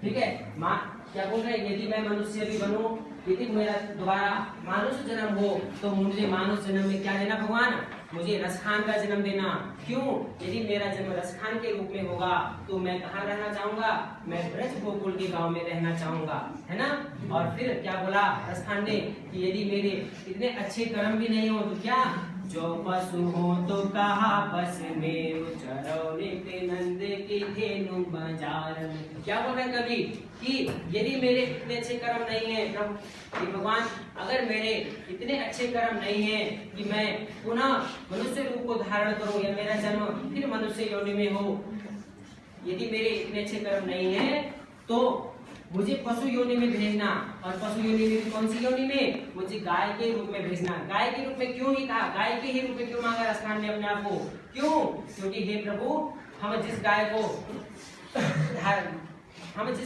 ठीक है। क्या बोल रहे हैं, यदि मैं मनुष्य भी बनूं, यदि मेरा दोबारा मानुष जन्म हो, तो मुझे मानुष जन्म में क्या देना भगवान, मुझे रसखान का जन्म देना। क्यों? यदि मेरा जन्म रसखान के रूप में होगा तो मैं कहाँ रहना चाहूंगा, मैं ब्रज गोकुल के गांव में रहना चाहूंगा, है ना। और फिर क्या बोला रसखान ने कि यदि मेरे इतने अच्छे कर्म भी नहीं हो तो क्या, जो पशु हो तो कहा बस में चरौने पे नंद की धेनु बाजार में। क्या बोल रहे हैं कवि कि यदि मेरे इतने अच्छे कर्म नहीं है प्रभु, भगवान अगर मेरे इतने अच्छे कर्म नहीं है कि मैं पुनः मनुष्य रूप को धारण करूं या मेरा जन्म फिर मनुष्य योनि में हो, यदि मेरे इतने अच्छे कर्म नहीं है तो मुझे पशु योनि में भेजना। और पशु योनि में कौन सी योनि में, मुझे गाय के रूप में भेजना। गाय के रूप में क्यों ही कहा, गाय के ही रूप में क्यों मांगा रसखान ने अपने आप को, क्यों? क्योंकि हे प्रभु हम जिस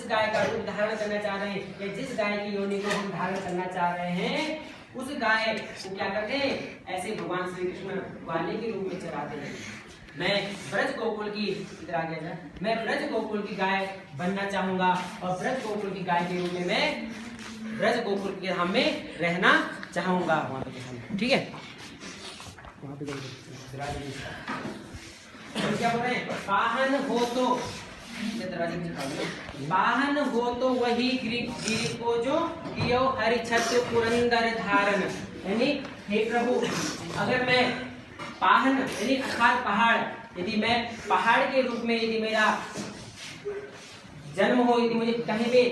गाय का रूप धारण करना चाह रहे हैं या जिस गाय की योनि को हम धारण करना चाह रहे हैं, उस गाय को क्या करते हैं, ऐसे भगवान श्री कृष्ण ग्वाले के रूप में चराते हैं। मैं ब्रज गोकुल की इधर आ गया, मैं ब्रज गोकुल की गाय बनना चाहूंगा और ब्रज गोकुल की गाय के रूप में मैं ब्रज गोकुल के धाम में रहना चाहूंगा वहां पे। ठीक है, वहां पे क्या बोल रहे हैं, पाहन हो तो पाहन हो तो वही गिरि को जो कियो हरि छत्र पुरंदर धारण। यानी हे प्रभु अगर मैं पाहन यानी अर्थात पहाड़, यदि मैं पहाड़ के रूप में यदि मेरा जन्म हो, यदि मुझे कहीं पे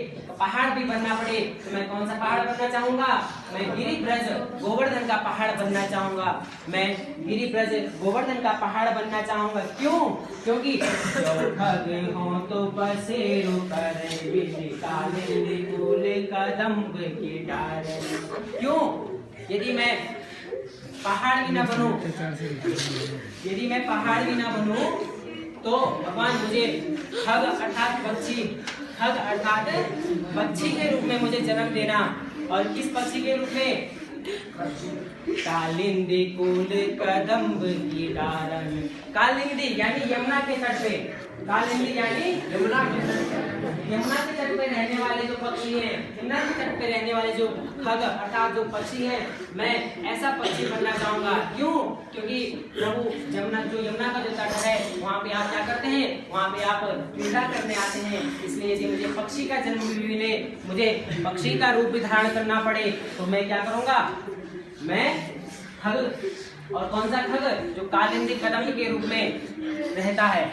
पहाड़ भी बनना पड़े तो मैं कौन सा पहाड़ बनना चाहूंगा, मैं गिरिब्रज गोवर्धन का पहाड़ बनना चाहूंगा। मैं गिरिब्रज गोवर्धन का पहाड़ बनना चाहूंगा। क्यों? क्योंकि खग हो तो बसेरो करे काले फूल कदम्ब की डाल। क्यों? यदि मैं पहाड़ भी ना बनूं, यदि मैं पहाड़ भी ना बनूं तो भगवान मुझे खग अर्थात पक्षी के रूप में मुझे जन्म देना। और किस पक्षी के रूप में, कालिंदी कुल कदम्ब की डालन। कालिंदी यानी यमुना के तट पे, कालिंदी यानी यमुना के तट पे रहने वाले जो पक्षी हैं, यमुना के तट पे रहने वाले जो खग अर्थात जो पक्षी हैं, मैं ऐसा पक्षी बनना चाहूंगा। क्यों? क्योंकि प्रभु यमुना का जो तट है वहाँ पे आप क्या करते हैं, वहाँ पे आप क्रीड़ा करने आते हैं। इसलिए यदि मुझे पक्षी का जन्म भी मिले, मुझे पक्षी का रूप भी धारण करना पड़े तो मैं क्या करूंगा, मैं खग। और कौन सा खग, जो कालिंदी कदम्ब के रूप में रहता है।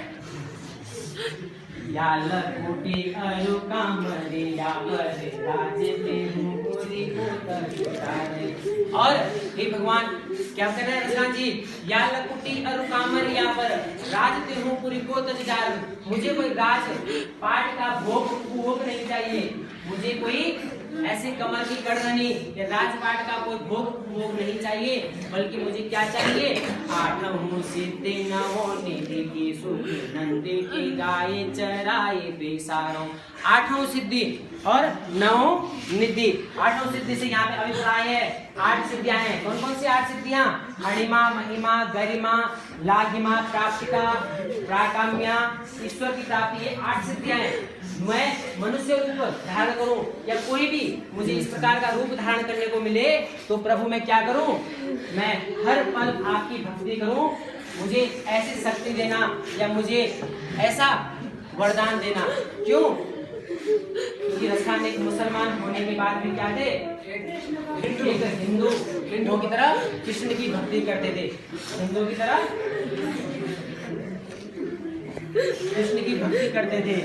या लकुटी अरु कामरे या अरे राजे पुरी और हे भगवान क्या कर रहे हैं रसखान जी, या लकुटी अरु कामर या पर राजते हूँ पूरी को तजार। मुझे कोई राज पाट का भोग नहीं चाहिए, मुझे कोई ऐसे कमर की करधनी या राजपाट का कोई भोग नहीं चाहिए, बल्कि मुझे क्या चाहिए, आठों सिद्धि नवो निधि की सुखी नंदी की गाय चराए बेसारों। आठों सिद्धि और नौ निधि, आठों सिद्धि से यहाँ पे अभिप्राय है 8 सिद्धियां हैं। कौन कौन सी 8 सिद्धियां, अणिमा महिमा गरिमा लागिमा प्राप्तिका प्राकाम्या ईश्वर की प्राप्ति, ये 8 सिद्धियां हैं। मैं मनुष्य रूप धारण करूं या कोई भी मुझे इस प्रकार का रूप धारण करने को मिले तो प्रभु मैं क्या करूं, मैं हर पल आपकी भक्ति करूं। मुझे ऐसी शक्ति देना या मुझे ऐसा वरदान देना। क्यों? क्योंकि रसखान एक मुसलमान होने के बाद भी क्या थे, एक हिंदू की तरह कृष्ण की भक्ति करते थे, हिंदू की तरह कृष्ण की भक्ति करते थे।